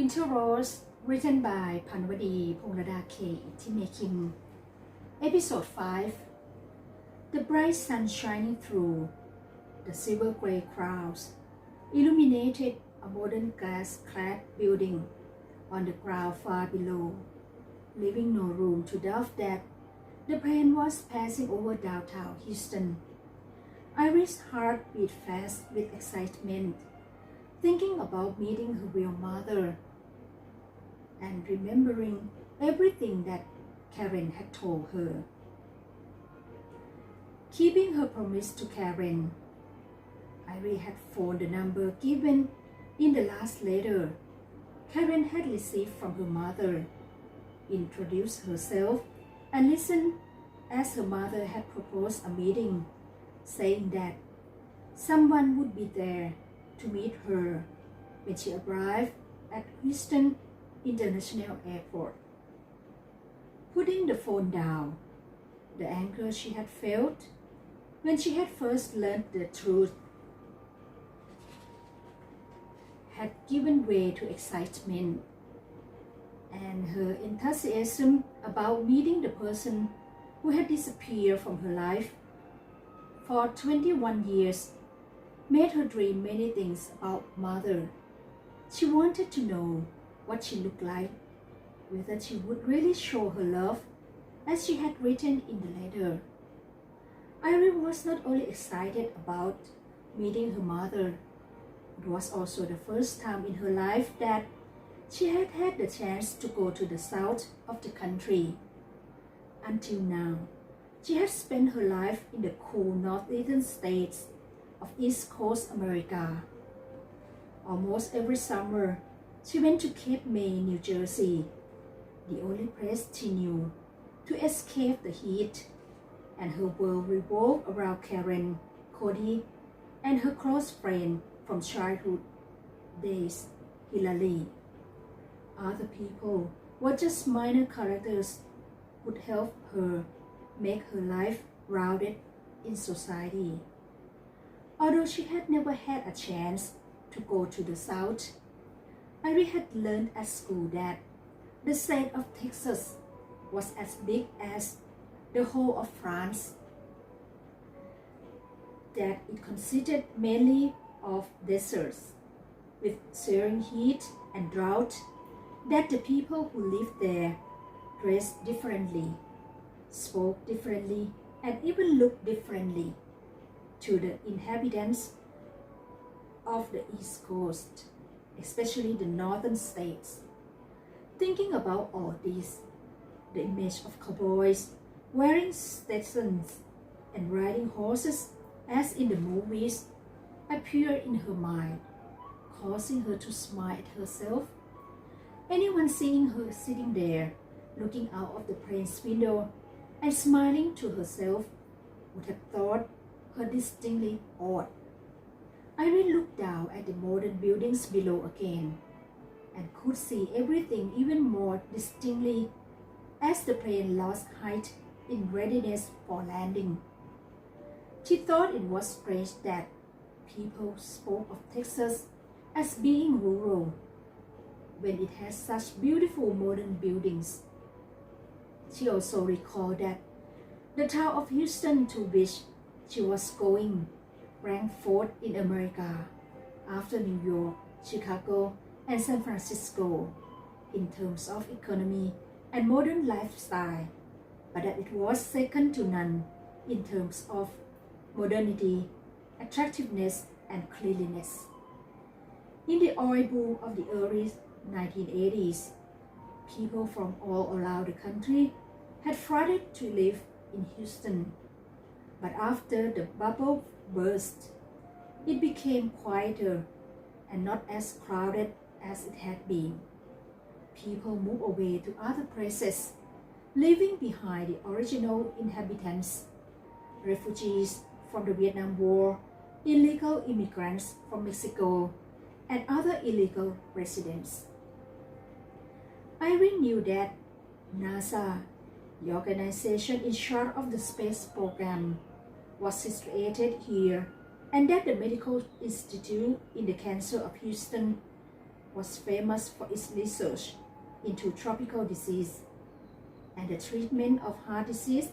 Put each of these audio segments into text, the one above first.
Winter Rose, written by Panwadee, Ponglada, Ittimakin. Ep.5. The bright sun shining through the silver grey clouds illuminated a modern glass-clad building on the ground far below, leaving no room to doubt that the plane was passing over downtown Houston. Iris' heart beat fast with excitement, thinking about meeting her real mother and remembering everything that Karen had told her. Keeping her promise to Karen, Iris had phoned the number given in the last letter Karen had received from her mother, introduced herself, and listened as her mother had proposed a meeting, saying that someone would be there to meet her when she arrived at Houston International Airport. Putting the phone down, the anger she had felt when she had first learned the truth had given way to excitement, and her enthusiasm about meeting the person who had disappeared from her life for 21 years made her dream many things about mother. She wanted to know what she looked like, whether she would really show her love as she had written in the letter. Iris was not only excited about meeting her mother, it was also the first time in her life that she had had the chance to go to the south of the country. Until now, she had spent her life in the cool northeastern states of East Coast America. Almost every summer, she went to Cape May, New Jersey, the only place she knew, to escape the heat, and her world revolved around Karen, Cody, and her close friend from childhood days, Hillary. Other people were just minor characters who would help her make her life rounded in society. Although she had never had a chance to go to the South, Iris had learned at school that the state of Texas was as big as the whole of France, that it consisted mainly of deserts with searing heat and drought, that the people who lived there dressed differently, spoke differently, and even looked differently to the inhabitants of the East Coast, especially the northern states. Thinking about all this, the image of cowboys wearing Stetsons and riding horses as in the movies appeared in her mind, causing her to smile at herself. Anyone seeing her sitting there, looking out of the plane's window and smiling to herself, would have thought her distinctly odd. Iris looked down at the modern buildings below again and could see everything even more distinctly as the plane lost height in readiness for landing. She thought it was strange that people spoke of Texas as being rural when it has such beautiful modern buildings. She also recalled that the town of Houston, to which she was going, ranked fourth in America after New York, Chicago, and San Francisco in terms of economy and modern lifestyle, but that it was second to none in terms of modernity, attractiveness, and cleanliness. In the oil boom of the early 1980s, people from all around the country had flooded to live in Houston. But after the bubble burst, it became quieter and not as crowded as it had been. People moved away to other places, leaving behind the original inhabitants, refugees from the Vietnam War, illegal immigrants from Mexico, and other illegal residents. Iris knew that NASA, the organization in charge of the space program, was situated here, and that the Medical Institute in the Cancer of Houston was famous for its research into tropical disease and the treatment of heart disease.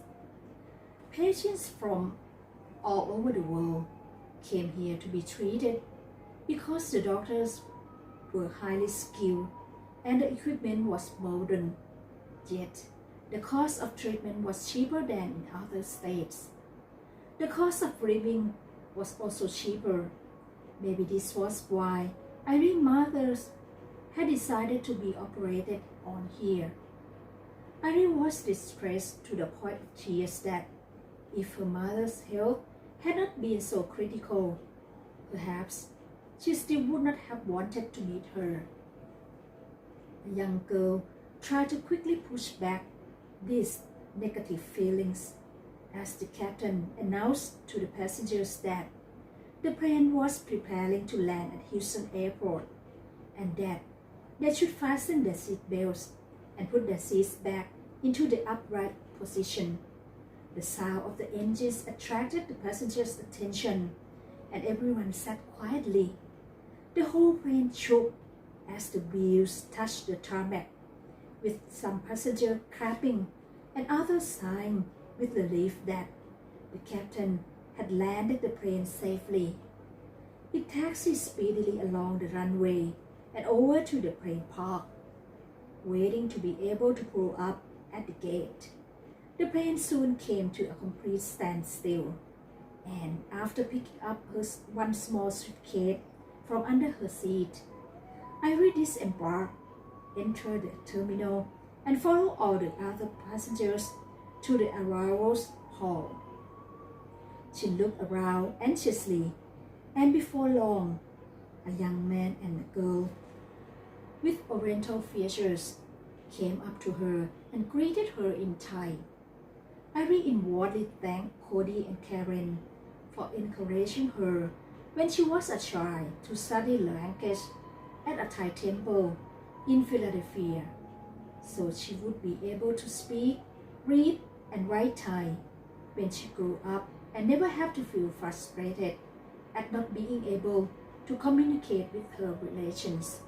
Patients from all over the world came here to be treated because the doctors were highly skilled and the equipment was modern. Yet, the cost of treatment was cheaper than in other states. The cost of living was also cheaper. Maybe this was why Irene's mothers had decided to be operated on here. Irene was distressed to the point of tears that if her mother's health had not been so critical, perhaps she still would not have wanted to meet her. The young girl tried to quickly push back these negative feelings as the captain announced to the passengers that the plane was preparing to land at Houston Airport and that they should fasten their seat belts and put their seats back into the upright position. The sound of the engines attracted the passengers' attention and everyone sat quietly. The whole plane shook as the wheels touched the tarmac, with some passengers clapping and others sighing with relief that the captain had landed the plane safely. It taxied speedily along the runway and over to the plane park, waiting to be able to pull up at the gate. The plane soon came to a complete standstill, and after picking up one small suitcase from under her seat, Iris disembarked, entered the terminal, and followed all the other passengers to the arrivals hall. She looked around anxiously, and before long, a young man and a girl with oriental features came up to her and greeted her in Thai. Iris inwardly thanked Cody and Karen for encouraging her when she was a child to study language at a Thai temple in Philadelphia, so she would be able to speak, read, and write Thai when she grew up and never have to feel frustrated at not being able to communicate with her relations.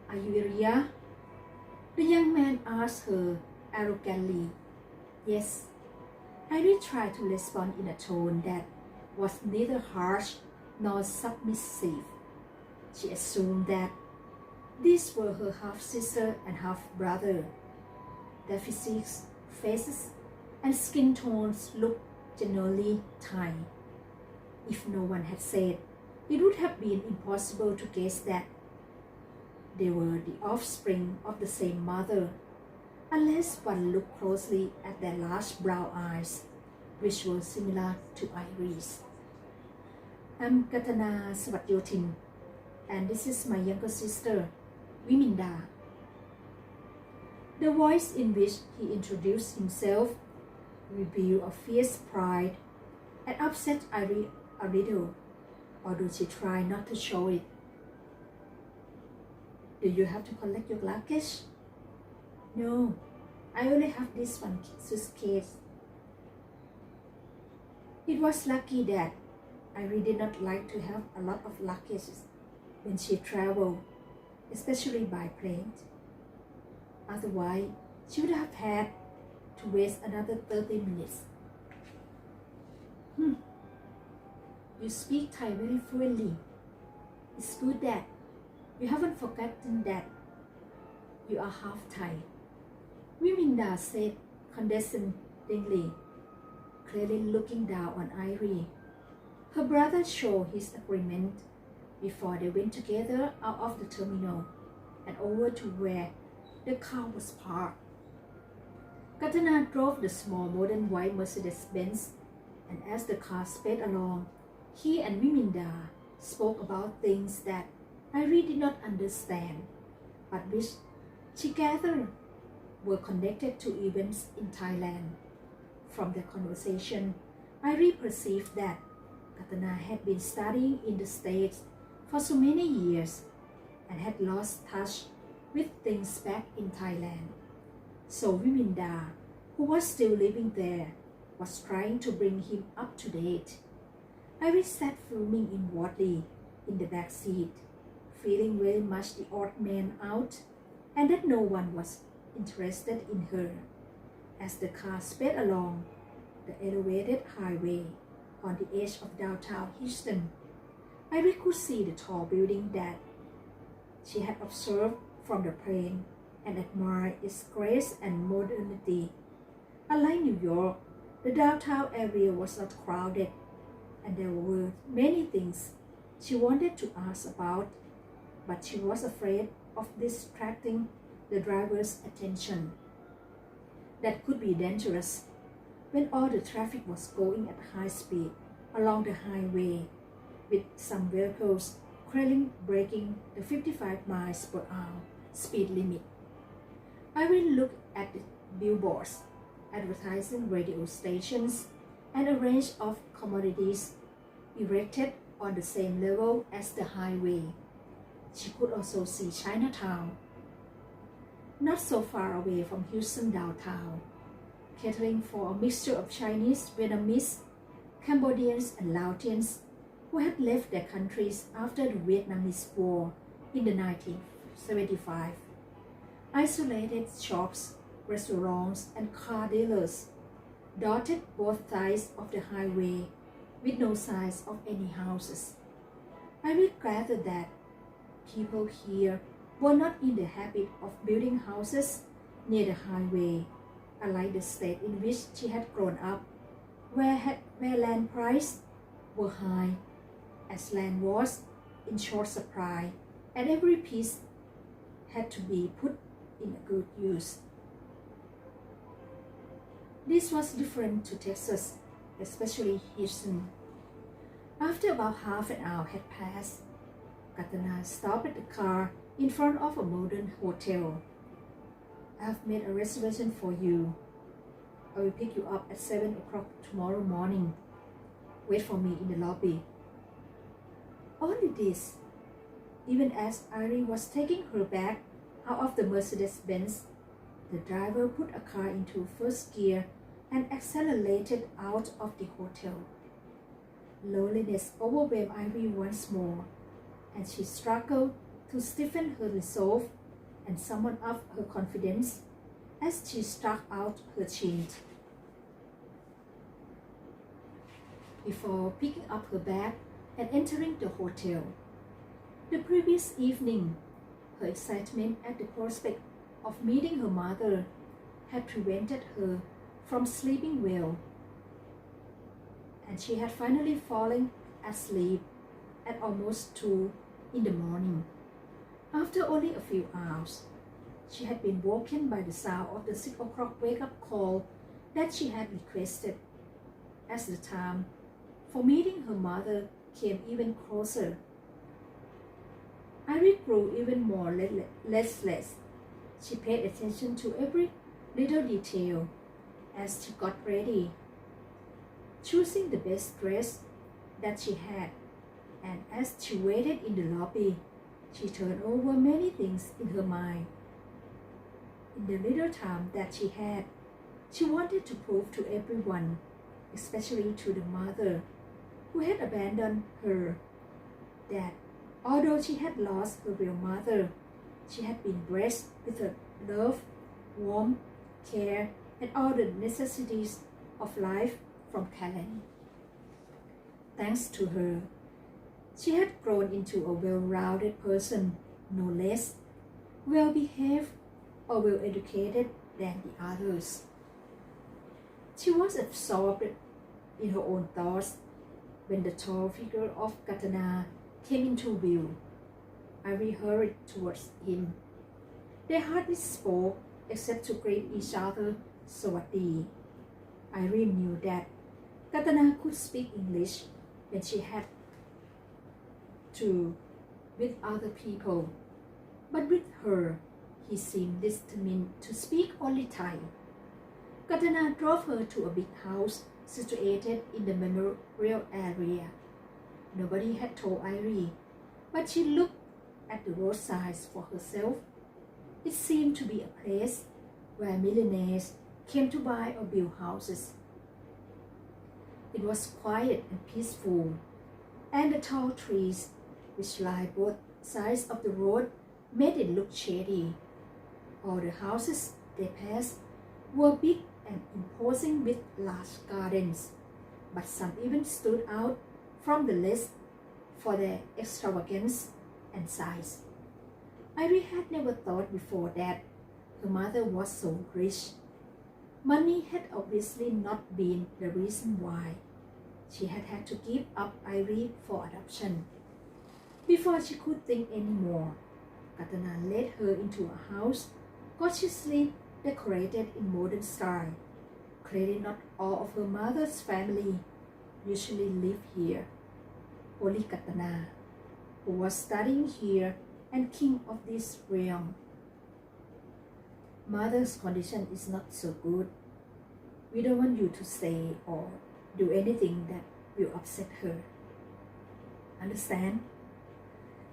Are you Iria? The young man asked her arrogantly. Yes. Iris tried to respond in a tone that was neither harsh nor submissive. She assumed that these were her half-sister and half-brother. Their physiques, faces, and skin tones looked generally Thai. If no one had said, it would have been impossible to guess that they were the offspring of the same mother, unless one looked closely at their large brown eyes, which were similar to Iris. I'm Katana Sawatyotin, and this is my younger sister, Viminda. The voice in which he introduced himself revealed a fierce pride and upset Iris a little, although she tried not to show it. Do you have to collect your luggage? No, I only have this one suitcase. It was lucky that Iris did not like to have a lot of luggage when she traveled, especially by plane. Otherwise, she would have had to waste another 30 minutes. You speak Thai very fluently. It's good that you haven't forgotten that you are half Thai. Viminda said condescendingly, clearly looking down on Iris. Her brother showed his agreement before they went together out of the terminal and over to where the car was parked. Katana drove the small modern white Mercedes-Benz, and as the car sped along, he and Viminda spoke about things that Iris did not understand, but which she gathered were connected to events in Thailand. From their conversation, Iris perceived that Katana had been studying in the States for so many years and had lost touch with things back in Thailand. So Viminda, who was still living there, was trying to bring him up to date. Iris sat fuming inwardly in the back seat, feeling very much the odd man out and that no one was interested in her. As the car sped along the elevated highway on the edge of downtown Houston, Iris could see the tall building that she had observed from the plane and admired its grace and modernity. Unlike New York, the downtown area was not crowded, and there were many things she wanted to ask about, but she was afraid of distracting the driver's attention. That could be dangerous when all the traffic was going at high speed along the highway, with some vehicles clearly breaking the 55 miles per hour speed limit. Irene looked at the billboards, advertising radio stations, and a range of commodities erected on the same level as the highway. She could also see Chinatown, not so far away from Houston downtown, catering for a mixture of Chinese, Vietnamese, Cambodians, and Laotians who had left their countries after the Vietnamese War in the 1975. Isolated shops, restaurants, and car dealers dotted both sides of the highway with no signs of any houses. I would gather that people here were not in the habit of building houses near the highway, unlike the state in which she had grown up, where land prices were high, as land was in short supply, and every piece had to be put in a good use. This was different to Texas, especially Houston. After about half an hour had passed, Katana stopped the car in front of a modern hotel. "I have made a reservation for you. I will pick you up at 7 o'clock tomorrow morning. Wait for me in the lobby." Only this, even as Irene was taking her bag out of the Mercedes-Benz, the driver put a car into first gear and accelerated out of the hotel. Loneliness overwhelmed Irene once more, and she struggled to stiffen her resolve and summon up her confidence as she stuck out her chin. Before picking up her bag and entering the hotel, the previous evening, her excitement at the prospect of meeting her mother had prevented her from sleeping well, and she had finally fallen asleep at almost 2 in the morning. After only a few hours, she had been woken by the sound of the 6 o'clock wake-up call that she had requested. As the time for meeting her mother came even closer, Irene grew even more restless. She paid attention to every little detail as she got ready, choosing the best dress that she had, and as she waited in the lobby, she turned over many things in her mind. In the little time that she had, she wanted to prove to everyone, especially to the mother who had abandoned her, that although she had lost her real mother, she had been blessed with her love, warmth, care, and all the necessities of life from Karen. Thanks to her, she had grown into a well-rounded person, no less well-behaved or well-educated than the others. She was absorbed in her own thoughts when the tall figure of Katana came into view. Irene hurried towards him. They hardly spoke except to greet each other "Sawasdee." Irene knew that Katana could speak English when she had to with other people, but with her, he seemed determined to speak only Thai. Katana drove her to a big house situated in the memorial area. Nobody had told Irene, but she looked at the roadsides for herself. It seemed to be a place where millionaires came to buy or build houses. It was quiet and peaceful, and the tall trees, which lined both size of the road made it look shady. All the houses they passed were big and imposing with large gardens, but some even stood out from the list for their extravagance and size. Iris had never thought before that her mother was so rich. Money had obviously not been the reason why she had had to give up Iris for adoption. Before she could think any more, Katana led her into a house gorgeously decorated in modern style. Clearly not all of her mother's family usually live here. Only Katana, who was studying here and king of this realm. Mother's condition is not so good. We don't want you to say or do anything that will upset her. Understand?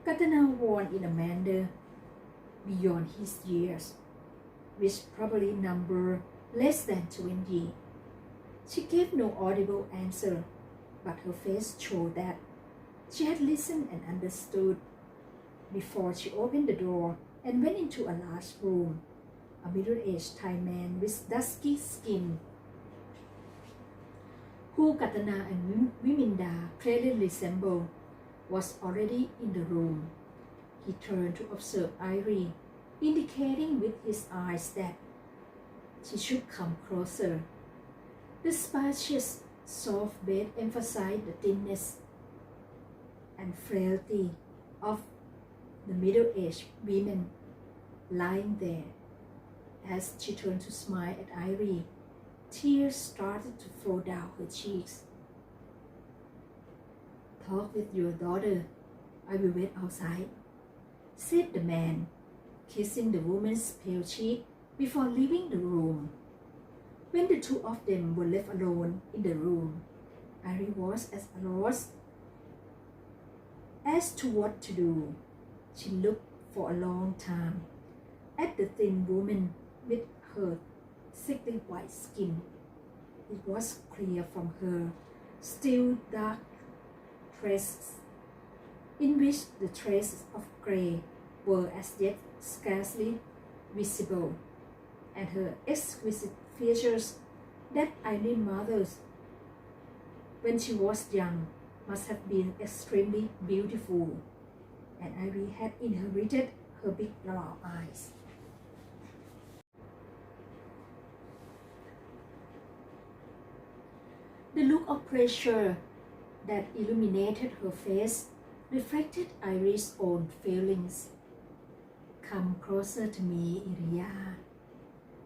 Katana warned in a manner beyond his years, which probably number less than 20. She gave no audible answer, but her face showed that she had listened and understood. Before she opened the door and went into a large room, a middle-aged Thai man with dusky skin, who Katana and Viminda clearly resembled, was already in the room. He turned to observe Iris, indicating with his eyes that she should come closer. The spacious, soft bed emphasized the thinness and frailty of the middle-aged women lying there. As she turned to smile at Iris, tears started to flow down her cheeks. "Talk with your daughter. I will wait outside," said the man, kissing the woman's pale cheek before leaving the room. When the two of them were left alone in the room, Iris was at a loss as to what to do. She looked for a long time at the thin woman with her sickly white skin. It was clear from her still dark tresses, in which the traces of grey were as yet scarcely visible, and her exquisite features that Iris' mother's when she was young must have been extremely beautiful, and Iris had inherited her big brown eyes. The look of pressure that illuminated her face reflected Iris' own feelings. "Come closer to me, Iria."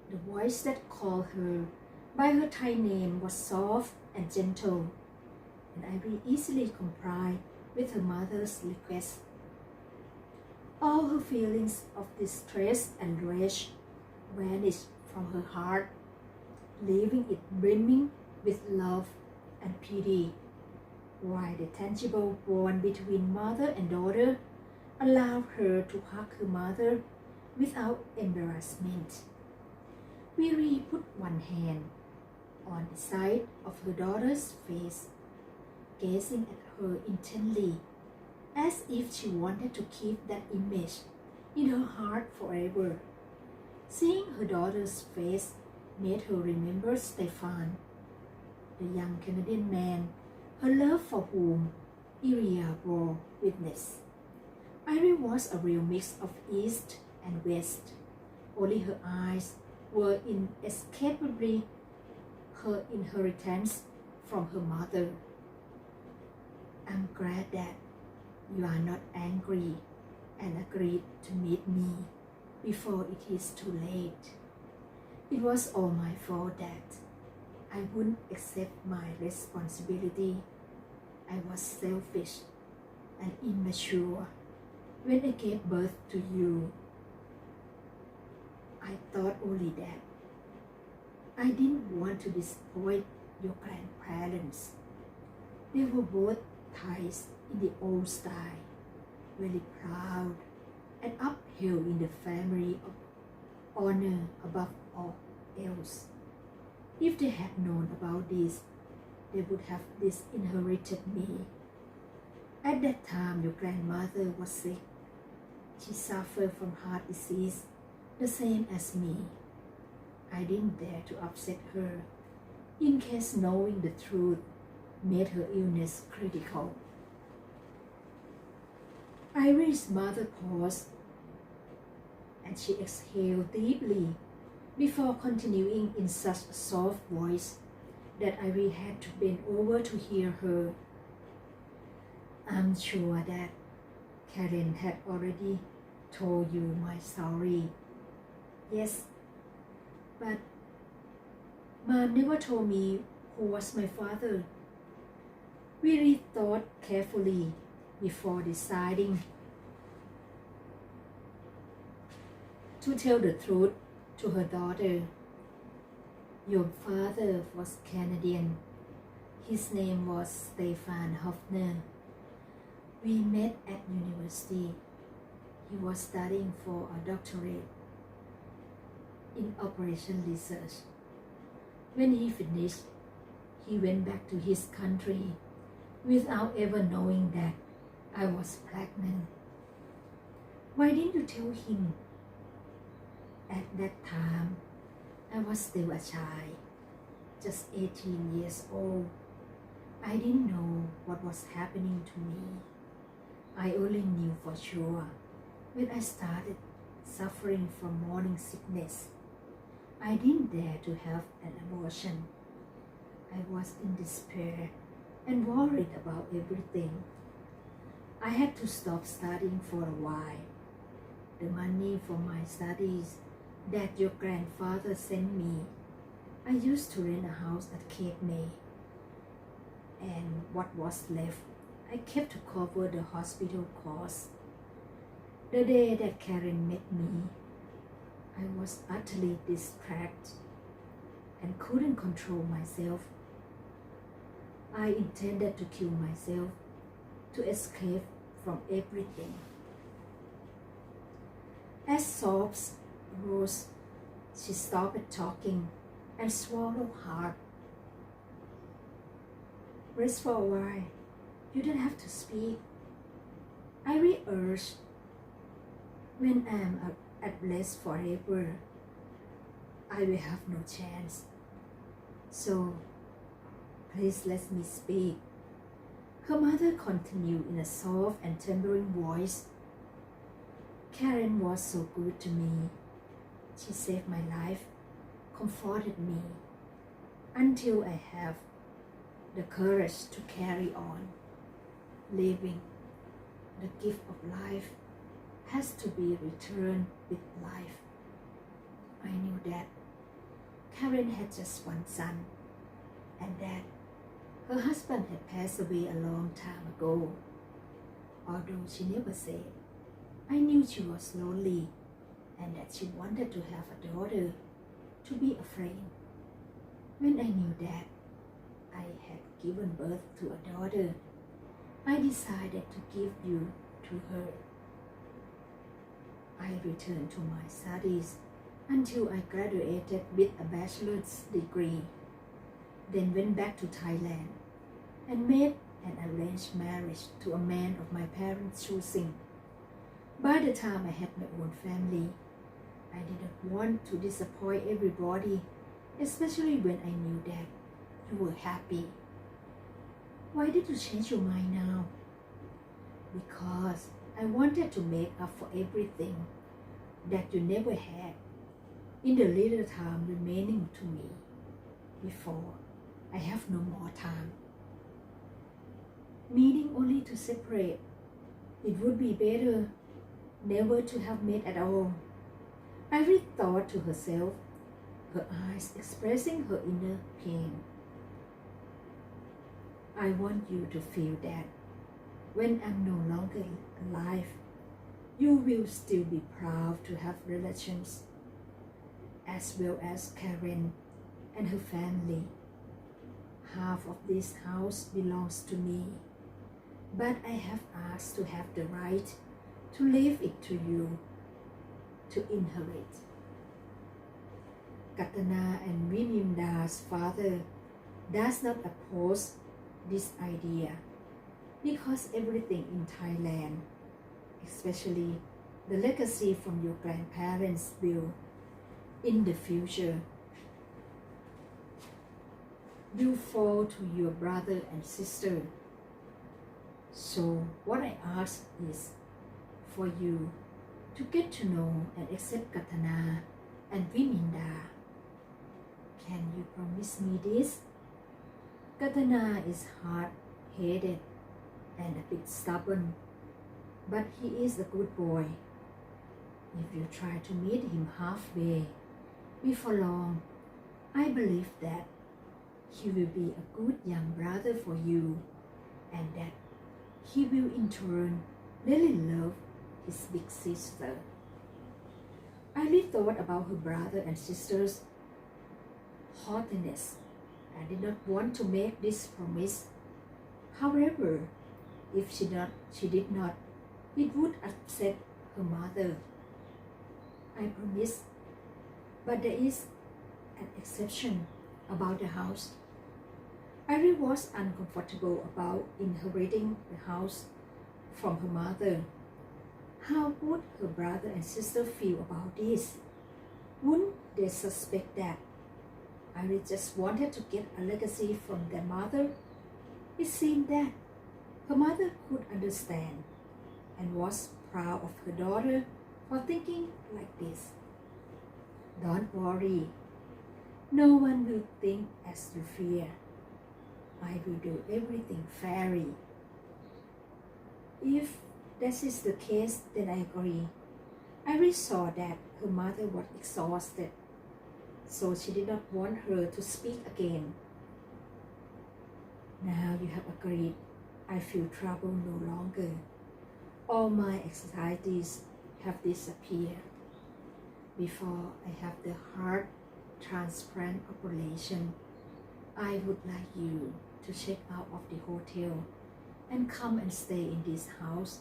The voice that called her by her Thai name was soft and gentle, and Iris easily complied with her mother's request. All her feelings of distress and rage vanished from her heart, leaving it brimming with love and pity, while the tangible bond between mother and daughter allowed her to hug her mother without embarrassment. Miri put one hand on the side of her daughter's face, gazing at her intently, as if she wanted to keep that image in her heart forever. Seeing her daughter's face made her remember Stefan, the young Canadian man, her love for whom Iria bore witness. Iris was a real mix of East and West. Only her eyes were inescapably her inheritance from her mother. "I'm glad that you are not angry and agreed to meet me before it is too late. It was all my fault that I wouldn't accept my responsibility. I was selfish and immature when I gave birth to you. I thought only that I didn't want to disappoint your grandparents. They were both Thais in the old style, very proud and upheld in the family of honor above all else. If they had known about this, they would have disinherited me. At that time, your grandmother was sick She suffered from heart disease, the same as me. I didn't dare to upset her, in case knowing the truth made her illness critical. Iris' mother paused, and she exhaled deeply before continuing in such a soft voice that Iris had to bend over to hear her. I'm sure that Karen had already told you my story. Yes, but Mom never told me who was my father. We rethought carefully before deciding to tell the truth to her daughter. Your father was Canadian. His name was Stefan Hoffner. We met at university. He was studying for a doctorate in operation research. When he finished, he went back to his country without ever knowing that I was pregnant. Why didn't you tell him? At that time, I was still a child, just 18 years old. I didn't know what was happening to me. I only knew for sure when I started suffering from morning sickness. I didn't dare to have an abortion. I was in despair and worried about everything. I had to stop studying for a while. The money for my studies that your grandfather sent me, I used to rent a house at Cape May. And what was left, I kept to cover the hospital costs. The day that Karen met me, I was utterly distracted and couldn't control myself. I intended to kill myself to escape from everything. As sobs rose, she stopped talking and swallowed hard. Rest for a while. You don't have to speak. I urged. When I am at rest forever, I will have no chance. So, please let me speak. Her mother continued in a soft and trembling voice. Karen was so good to me. She saved my life, comforted me, until I have the courage to carry on. Living, the gift of life, has to be returned with life. I knew that Karen had just one son, and that her husband had passed away a long time ago. Although she never said, I knew she was lonely and that she wanted to have a daughter to be a friend. When I knew that I had given birth to a daughter, I decided to give you to her. I returned to my studies until I graduated with a bachelor's degree, then went back to Thailand and made an arranged marriage to a man of my parents' choosing. By the time I had my own family, I didn't want to disappoint everybody, especially when I knew that you were happy. Why did you change your mind now? Because I wanted to make up for everything that you never had in the little time remaining to me before I have no more time. Meaning only to separate. It would be better never to have met at all. Iris thought to herself, her eyes expressing her inner pain. I want you to feel that when I'm no longer alive, you will still be proud to have relations, as well as Karen and her family. Half of this house belongs to me, but I have asked to have the right to leave it to you to inherit. Katana and Vininda's father does not oppose this idea because everything in Thailand, especially the legacy from your grandparents will, in the future, will fall to your brother and sister. So what I ask is for you to get to know and accept Katana and Viminda. Can you promise me this? Katana is hard-headed and a bit stubborn, but he is a good boy. If you try to meet him halfway, before long, I believe that he will be a good young brother for you, and that he will in turn really love his big sister. I really thought about her brother and sister's haughtiness. I did not want to make this promise. However, if she did not, it would upset her mother. I promise, but there is an exception about the house. Iris was uncomfortable about inheriting the house from her mother. How would her brother and sister feel about this? Wouldn't they suspect that Iris just wanted to get a legacy from their mother? It seemed that her mother could understand and was proud of her daughter for thinking like this. Don't worry. No one will think as you fear. I will do everything fairly. If that is the case, then I agree. Iris saw that her mother was exhausted, so she did not want her to speak again. Now you have agreed, I feel trouble no longer. All my anxieties have disappeared. Before I have the heart transplant operation, I would like you to check out of the hotel and come and stay in this house.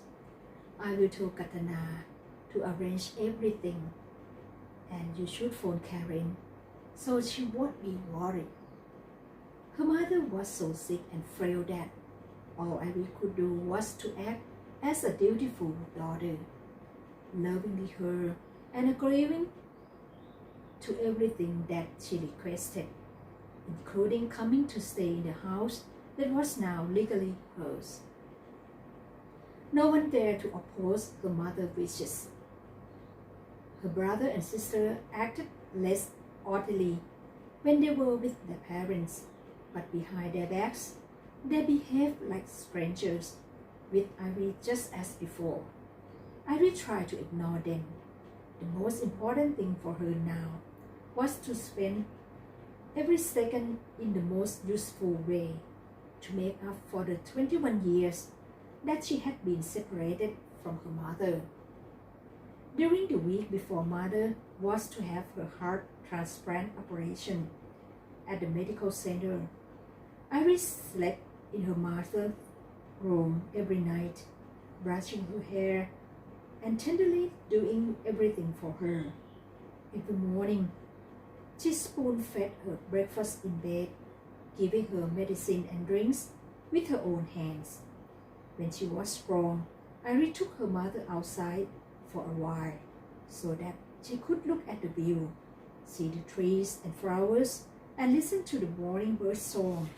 I will tell Katana to arrange everything, and you should phone Karen so she won't be worried. Her mother was so sick and frail that all I could do was to act as a dutiful daughter, loving her and agreeing to everything that she requested, including coming to stay in the house that was now legally hers. No one dared to oppose her mother's wishes. Her brother and sister acted less orderly when they were with their parents, but behind their backs, they behaved like strangers with Iris just as before. Iris tried to ignore them. The most important thing for her now was to spend every second in the most useful way to make up for the 21 years that she had been separated from her mother. During the week before mother was to have her heart transplant operation at the medical center, Iris slept in her mother's room every night, brushing her hair and tenderly doing everything for her. Every morning, she spoon-fed her breakfast in bed, giving her medicine and drinks with her own hands. When she was strong, Iris took her mother outside for a while so that she could look at the view, see the trees and flowers, and listen to the morning bird song.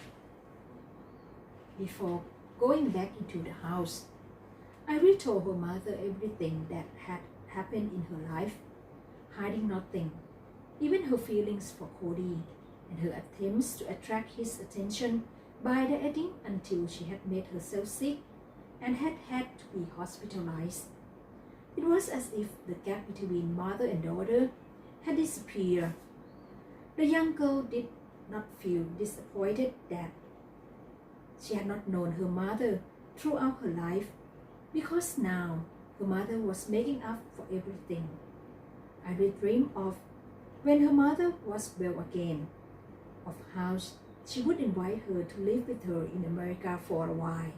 Before going back into the house, Iris told her mother everything that had happened in her life, hiding nothing, even her feelings for Cody and her attempts to attract his attention by dieting until she had made herself sick and had to be hospitalized. It was as if the gap between mother and daughter had disappeared. The young girl did not feel disappointed that she had not known her mother throughout her life, because now her mother was making up for everything. Iris dreamed of when her mother was well again, of how she would invite her to live with her in America for a while,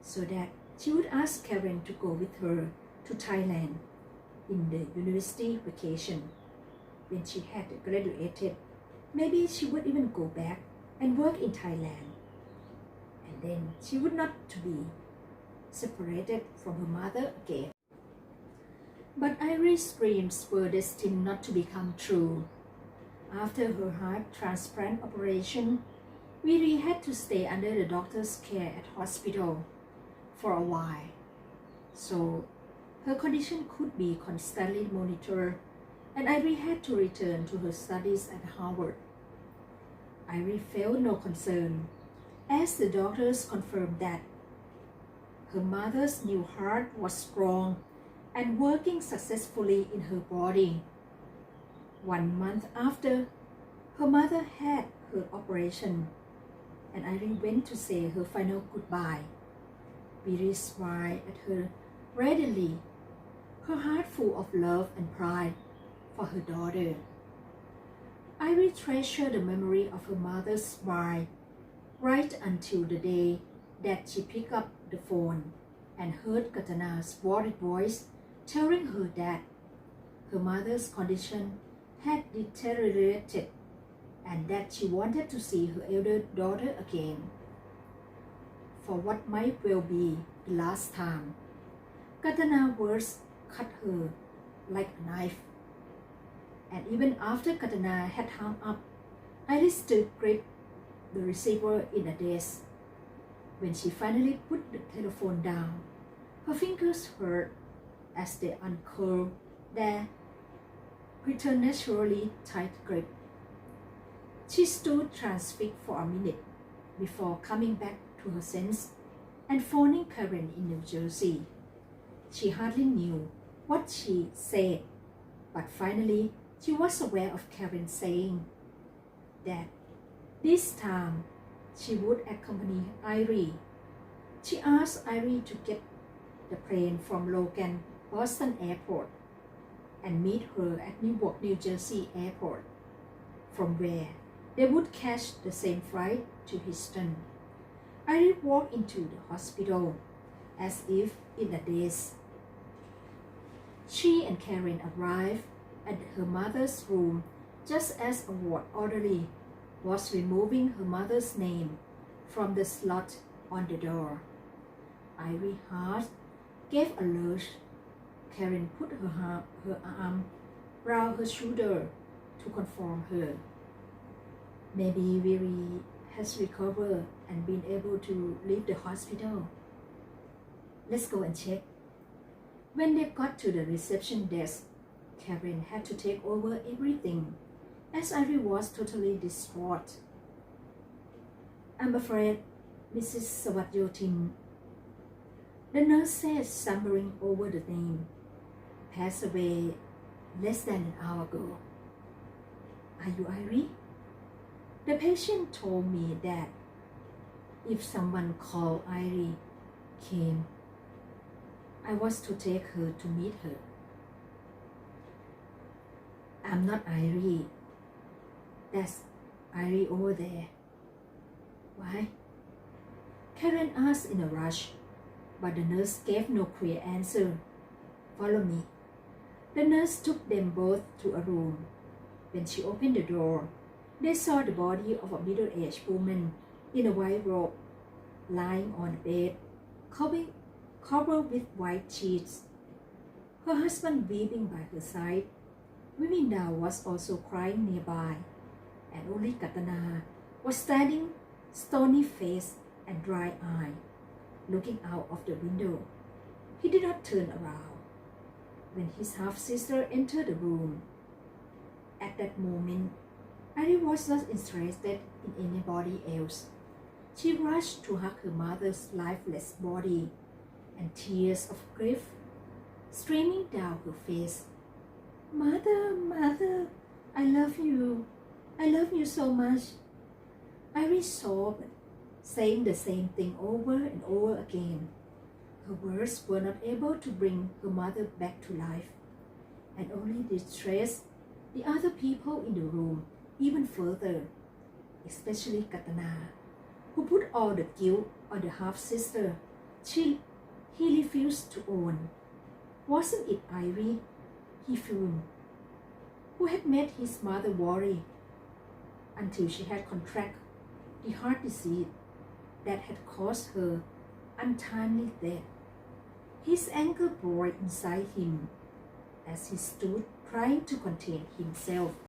so that she would ask Karen to go with her to Thailand in the university vacation. When she had graduated, maybe she would even go back and work in Thailand. And then she would not to be separated from her mother again. But Iris' dreams were destined not to become true. After her heart transplant operation, Viri had to stay under the doctor's care at hospital for a while, so her condition could be constantly monitored, and Iris had to return to her studies at Harvard. Iris felt no concern, as the doctors confirmed that her mother's new heart was strong and working successfully in her body. 1 month after, her mother had her operation, and Irene went to say her final goodbye. Viri smiled at her readily, her heart full of love and pride for her daughter. Irene treasured the memory of her mother's smile right until the day that she picked up the phone and heard Katana's worried voice telling her that her mother's condition had deteriorated and that she wanted to see her elder daughter again for what might well be the last time. Katana's words cut her like a knife, and even after Katana had hung up, Iris still gripped the receiver in a daze. When she finally put the telephone down, her fingers hurt as they uncurled their preternaturally tight grip. She stood transfixed for a minute before coming back to her sense and phoning Karen in New Jersey. She hardly knew what she said, but finally she was aware of Karen saying that this time she would accompany Irie. She asked Irie to get the plane from Logan, Boston Airport and meet her at Newark, New Jersey Airport, from where they would catch the same flight to Houston. Irie walked into the hospital as if in a daze. She and Karen arrived at her mother's room just as a ward orderly was removing her mother's name from the slot on the door. Irie's heart gave a lurch. Karen put her arm round her shoulder to comfort her. Maybe Viri has recovered and been able to leave the hospital. Let's go and check. When they got to the reception desk, Karen had to take over everything, as Irie was totally distraught. I'm afraid, Mrs. Sawatyotin, the nurse said, stumbling over the name, passed away less than an hour ago. Are you Irie? The patient told me that if someone called Irie came, I was to take her to meet her. I'm not Irie. That's Irie over there. Why? Karen asked in a rush, but the nurse gave no clear answer. Follow me. The nurse took them both to a room. When she opened the door, they saw the body of a middle-aged woman in a white robe, lying on a bed, covered with white sheets. Her husband weeping by her side. Viminda was also crying nearby, and only Katana was standing stony-faced and dry-eyed, looking out of the window. He did not turn around when his half-sister entered the room. At that moment, Irie was not interested in anybody else. She rushed to hug her mother's lifeless body, and tears of grief streaming down her face. Mother, mother, I love you. I love you so much. Irie sobbed, saying the same thing over and over again. Her words were not able to bring her mother back to life, and only distressed the other people in the room even further, especially Katana, who put all the guilt on the half-sister he refused to own. Wasn't it Irie, he fumed, who had made his mother worry until she had contracted the heart disease that had caused her untimely death? His anger boiled inside him. as he stood trying to contain himself.